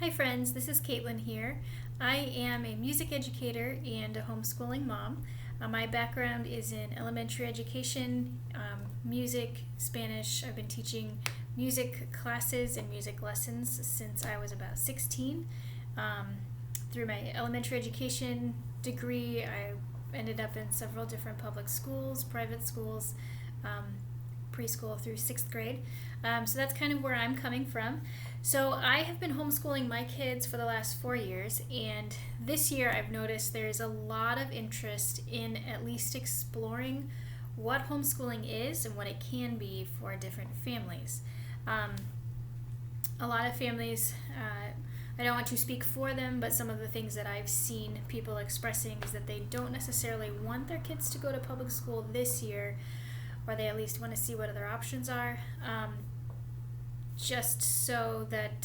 Hi friends, this is Caitlin here. I am a music educator and a homeschooling mom. My background is in elementary education, music, Spanish. I've been teaching music classes and music lessons since I was about 16. Through my elementary education degree, I ended up in several different public schools, private schools, preschool through 6th grade. So that's kind of where I'm coming from. So I have been homeschooling my kids for the last 4 years, and this year I've noticed there's a lot of interest in at least exploring what homeschooling is and what it can be for different families. A lot of families, I don't want to speak for them, but some of the things that I've seen people expressing is that they don't necessarily want their kids to go to public school this year, or they at least want to see what other options are, just so that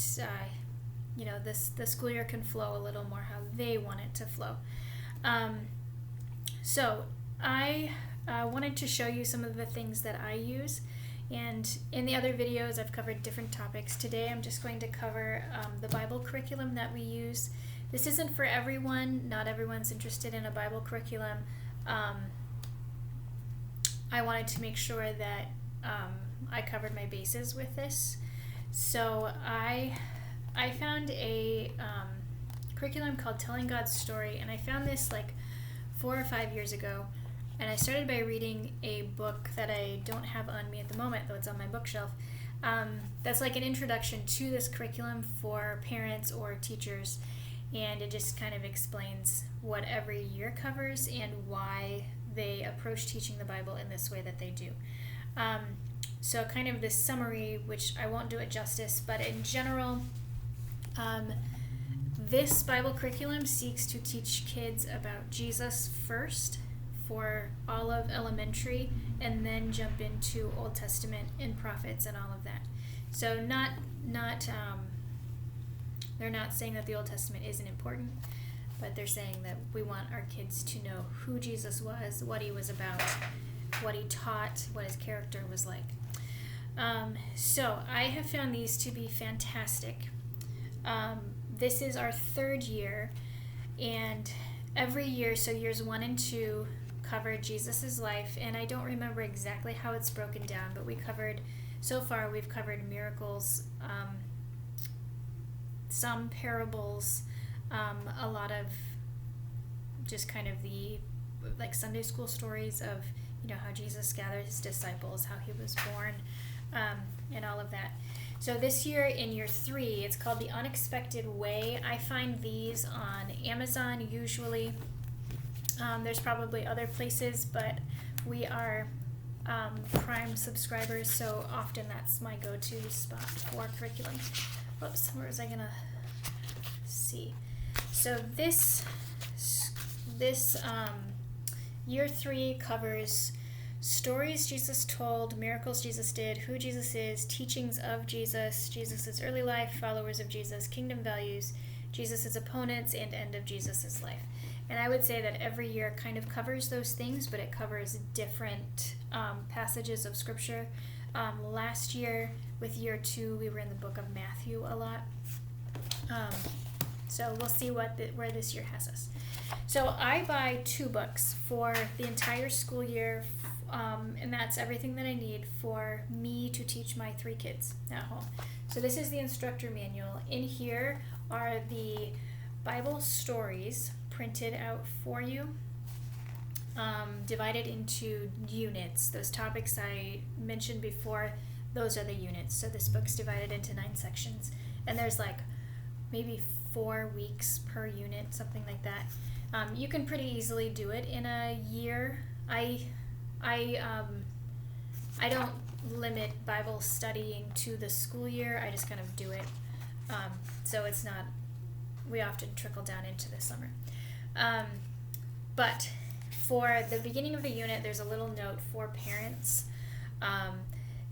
the school year can flow a little more how they want it to flow. So I wanted to show you some of the things that I use, and in the other videos I've covered different topics. Today I'm just going to cover the Bible curriculum that we use. This isn't for everyone. Not everyone's interested in a Bible curriculum. I wanted to make sure that I covered my bases with this. So I found a curriculum called Telling God's Story, and I found this like 4 or 5 years ago. And I started by reading a book that I don't have on me at the moment, though it's on my bookshelf. That's like an introduction to this curriculum for parents or teachers, and it just kind of explains what every year covers and why they approach teaching the Bible in this way that they do. So kind of this summary, which I won't do it justice, but in general, this Bible curriculum seeks to teach kids about Jesus first for all of elementary, and then jump into Old Testament and prophets and all of that. So they're not saying that the Old Testament isn't important, but they're saying that we want our kids to know who Jesus was, what he was about, what he taught, what his character was like. So I have found these to be fantastic. This is our 3rd year, and every year, so years 1 and 2, covered Jesus' life, and I don't remember exactly how it's broken down, but we've covered miracles, some parables, a lot of just kind of the like Sunday school stories of how Jesus gathered his disciples, how he was born, and all of that. So this year in year 3, it's called The Unexpected Way. I find these on Amazon usually. There's probably other places, but we are Prime subscribers, so often that's my go-to spot for curriculum. Whoops, where was I gonna see? So this year 3 covers stories Jesus told, miracles Jesus did, who Jesus is, teachings of Jesus, Jesus' early life, followers of Jesus, kingdom values, Jesus' opponents, and end of Jesus' life. And I would say that every year kind of covers those things, but it covers different passages of Scripture. Last year, with year 2, we were in the book of Matthew a lot. So we'll see where this year has us. So I buy 2 books for the entire school year, and that's everything that I need for me to teach my 3 kids at home. So this is the instructor manual. In here are the Bible stories printed out for you, divided into units. Those topics I mentioned before, those are the units. So this book's divided into 9 sections, and there's like maybe 4 weeks per unit, something like that. You can pretty easily do it in a year. I don't limit Bible studying to the school year. I just kind of do it. So it's not, we often trickle down into the summer. But for the beginning of the unit, there's a little note for parents.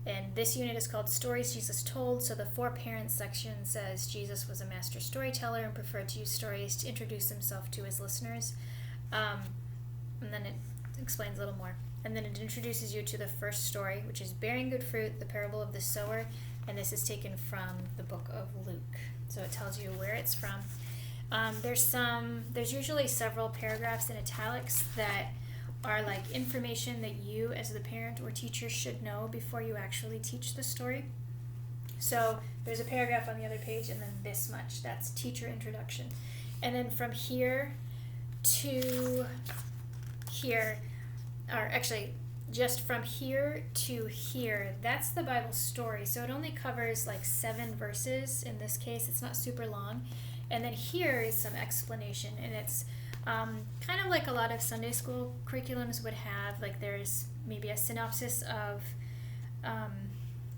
And this unit is called Stories Jesus Told. So the For Parents section says Jesus was a master storyteller and preferred to use stories to introduce himself to his listeners. And then it explains a little more. And then it introduces you to the first story, which is Bearing Good Fruit, the parable of the sower. And this is taken from the book of Luke. so it tells you where it's from. There's usually several paragraphs in italics that are like information that you as the parent or teacher should know before you actually teach the story. So there's a paragraph on the other page, and then this much, that's teacher introduction. And then from here to here, or actually just from here to here, that's the Bible story. So it only covers like 7 verses in this case. It's not super long. And then here is some explanation, and it's kind of like a lot of Sunday school curriculums would have. Like there's maybe a synopsis of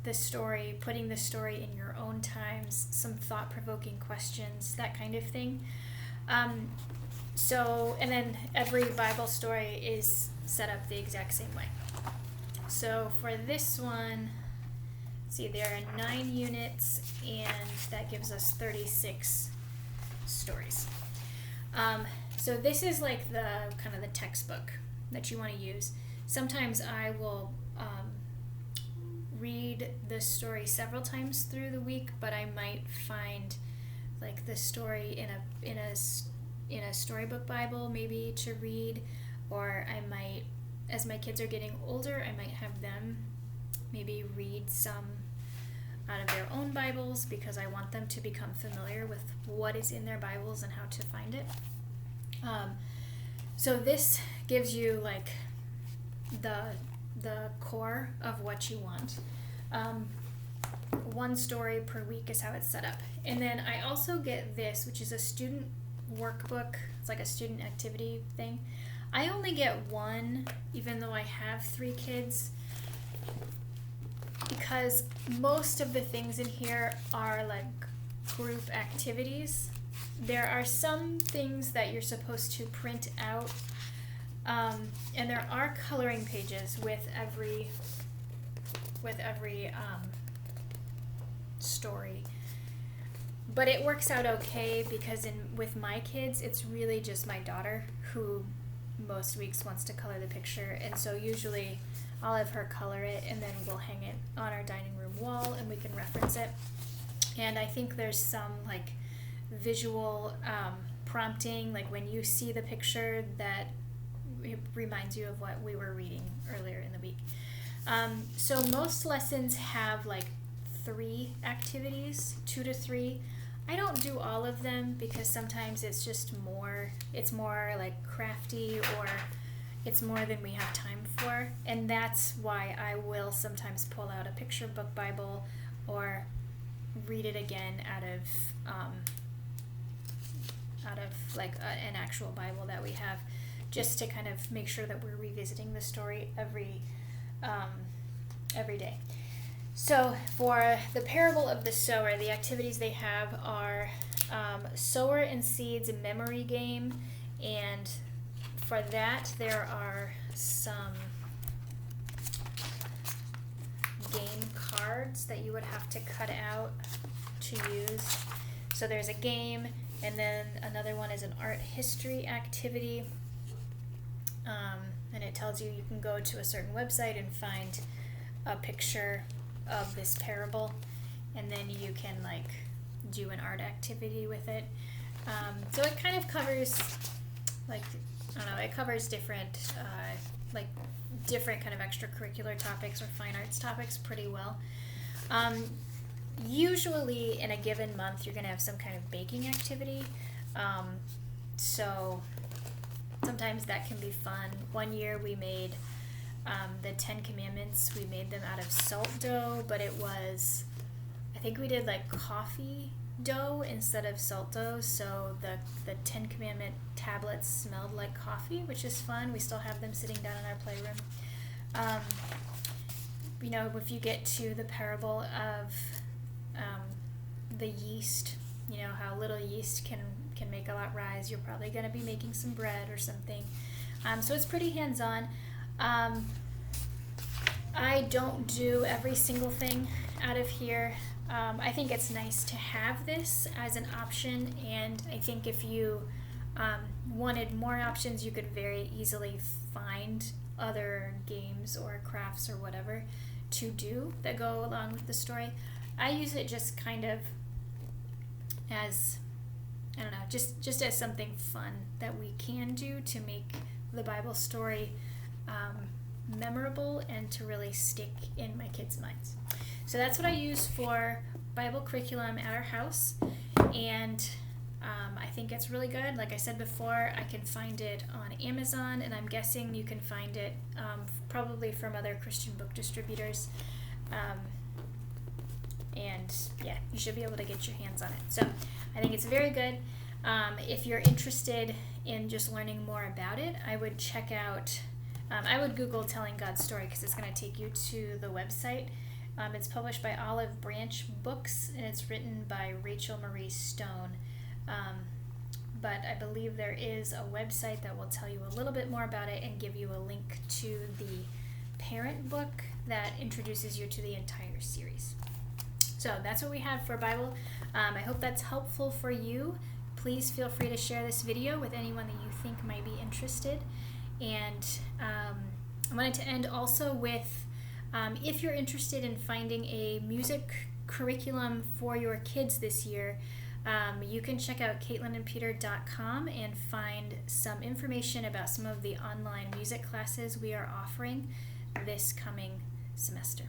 the story, putting the story in your own times, some thought-provoking questions, that kind of thing. And then every Bible story is set up the exact same way. So for this one, see, there are 9 units, and that gives us 36 stories. So this is like the kind of the textbook that you want to use. Sometimes I will read the story several times through the week, but I might find like the story in a storybook Bible maybe to read, or I might, as my kids are getting older, I might have them maybe read some out of their own Bibles, because I want them to become familiar with what is in their Bibles and how to find it. So this gives you like the core of what you want. 1 story per week is how it's set up. And then I also get this, which is a student workbook. It's like a student activity thing. I only get 1, even though I have 3 kids, because most of the things in here are like group activities. There are some things that you're supposed to print out, and there are coloring pages with every story. But it works out okay, because with my kids, it's really just my daughter who most weeks wants to color the picture, and so usually I'll have her color it, and then we'll hang it on our dining room wall and we can reference it. And I think there's some like visual prompting, like when you see the picture, that it reminds you of what we were reading earlier in the week. So most lessons have like 3 activities, 2 to 3. I don't do all of them, because sometimes it's more like crafty, or it's more than we have time for, and that's why I will sometimes pull out a picture book Bible or read it again out of like an actual Bible that we have, just to kind of make sure that we're revisiting the story every day. So for the parable of the sower, the activities they have are sower and seeds memory game, and for that there are some game cards that you would have to cut out to use. So there's a game, and then another one is an art history activity, and it tells you can go to a certain website and find a picture of this parable, and then you can like do an art activity with it. So it kind of covers like, I don't know, it covers different different kind of extracurricular topics or fine arts topics pretty well. Usually in a given month you're going to have some kind of baking activity, so sometimes that can be fun. One year we made the 10 Commandments. We made them out of salt dough, but it was, I think we did like coffee dough instead of salt dough, so the 10 Commandment tablets smelled like coffee, which is fun. We still have them sitting down in our playroom. If you get to the parable of the yeast, how little yeast can make a lot rise, you're probably going to be making some bread or something. So it's pretty hands-on. I don't do every single thing out of here. I think it's nice to have this as an option, and I think if you wanted more options, you could very easily find other games or crafts or whatever to do that go along with the story. I use it just kind of as, I don't know, just as something fun that we can do to make the Bible story memorable and to really stick in my kids' minds. So that's what I use for Bible curriculum at our house, and I think it's really good. Like I said before, I can find it on Amazon, and I'm guessing you can find it probably from other Christian book distributors. And yeah, you should be able to get your hands on it. So I think it's very good. If you're interested in just learning more about it, I would check out, I would Google Telling God's Story, because it's going to take you to the website. It's published by Olive Branch Books, and it's written by Rachel Marie Stone. But I believe there is a website that will tell you a little bit more about it and give you a link to the parent book that introduces you to the entire series. So that's what we have for Bible. I hope that's helpful for you. Please feel free to share this video with anyone that you think might be interested. And I wanted to end also with, if you're interested in finding a music curriculum for your kids this year, you can check out caitlinandpeter.com and find some information about some of the online music classes we are offering this coming semester.